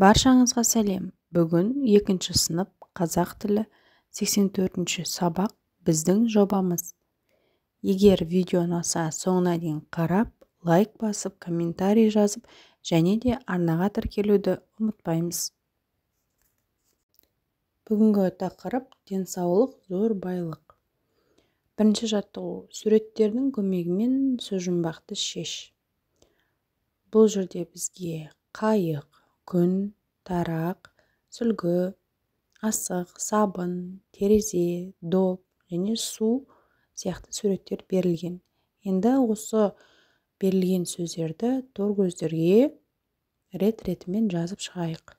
Баршаңызға сәлем. Бүгін 2 сынып қазақ тілі 84 сабақ біздің жобамыз. Егер видео ұнаса соңына дейін қарап, лайк басып, комментарий жазып, және де арнаға тіркелуді ұмытпаймыз. Бүгінгі тақырып денсаулық зор байлық. Бірінші жаттығу: суреттердің көмегімен сөзжұмбақты шеш. Бұл жерде бізге қайық, күн, тарақ, сүлгі, асық, сабын, терезе, доп және су сияқты суреттер берілген. Енді осы берілген сөздерді тор көздерге рет-ретімен жазып шығайық.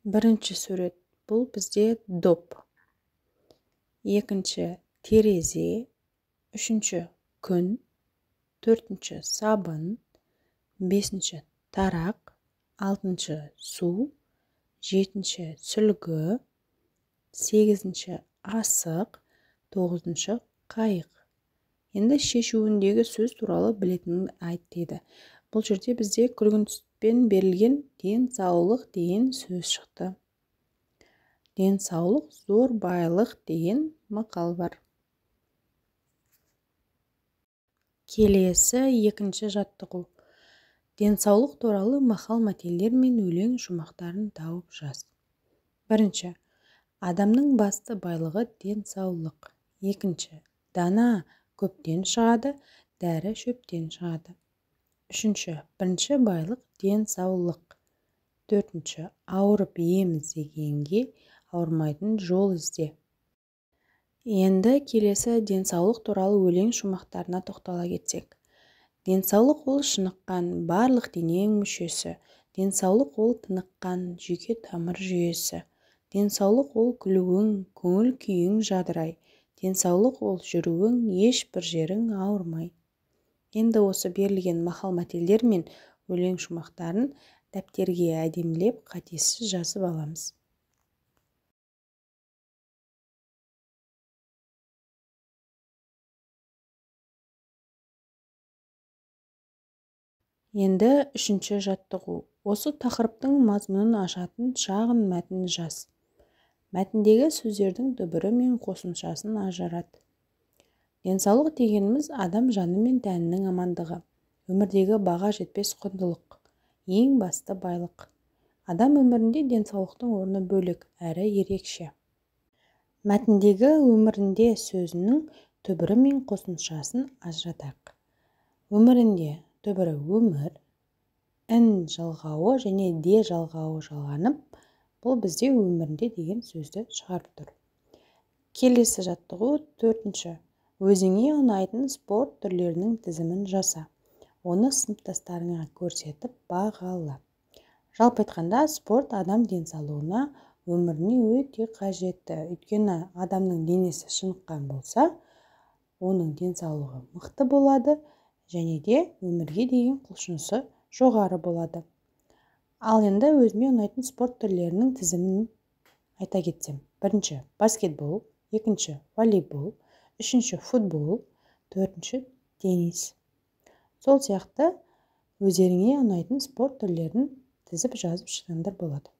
Бірінші сурет: бұл бізде доп. Екінші терезе. Үшінші күн. Төртінші сабын. Бесінші тарақ. Алтыншы су. Жетінші сүлгі. Сегізінші асық. Тоғызыншы қайық. Енді шешуіндегі сөз туралы білетініңді айт дейді. Бұл жерде бізде күлгін түспен берілген денсаулық деген сөз шықты. Денсаулық зор байлық деген мақал бар. Келесі екінші жаттығу: денсаулық туралы мақал-мәтелдер мен өлең шумақтарын тауып жаз. Бірінші: адамның басты байлығы денсаулық. Екінші: дана көптен шығады, дәрі шөптен шығады. Үшінші: бірінші байлық денсаулық. Төртінші: ауырып ем іздегенге ауырмайтын жол ізде. Енді келесі денсаулық туралы өлең шумақтарына тоқтала кетсек. Денсаулық ол шыныққан барлық дене мүшесі. Денсаулық ол тыныққан жүйке тамыр жүйесі. Денсаулық ол күлуің, көңіл күйің жадырай. Денсаулық ол жүруің, ешбір жерің ауырмай. Енді осы берілген мақал-мәтелдер мен өлең шумақтарын дәптерге әдемілеп қатесіз жазып аламыз. Енді үшінші жаттығу: осы тақырыптың мазмұнын ашатын шағын мәтін жаз. Мәтіндегі сөздердің түбірі мен қосымшасын ажырат. Денсаулық дегеніміз адам жаны мен тәнінің амандығы. Өмірдегі баға жетпес құндылық. Ең басты байлық. Адам өмірінде денсаулықтың орны бөлек әрі ерекше. Мәтіндегі өмірінде сөзінің түбірі мен қосымшасын ажыратайық. Өмірінде түбірі өмір, ін жалғауы және де жалғауы жалғанып, бұл бізде өмірінде деген сөзді шығарып тұр. Келесі жаттығу төртінші: өзіңе ұнайтын спорт түрлерінің тізімін жаса. Оны сыныптастарыңа көрсетіп бағала. Жалпы айтқанда, спорт адам денсаулығына, өміріне өте қажетті. Өйткені адамның денесі шыныққан болса, оның денсаулығы мықты болады және де өмірге деген құлшынысы жоғары болады. Ал енді өзіме ұнайтын спорт түрлерінің тізімін айта кетсем. Бірінші баскетбол, екінші волейбол, үшінші футбол, төртінші теннис. Сол сияқты өздеріңе ұнайтын спорт түрлерін тізіп жазып шығыңдар болады.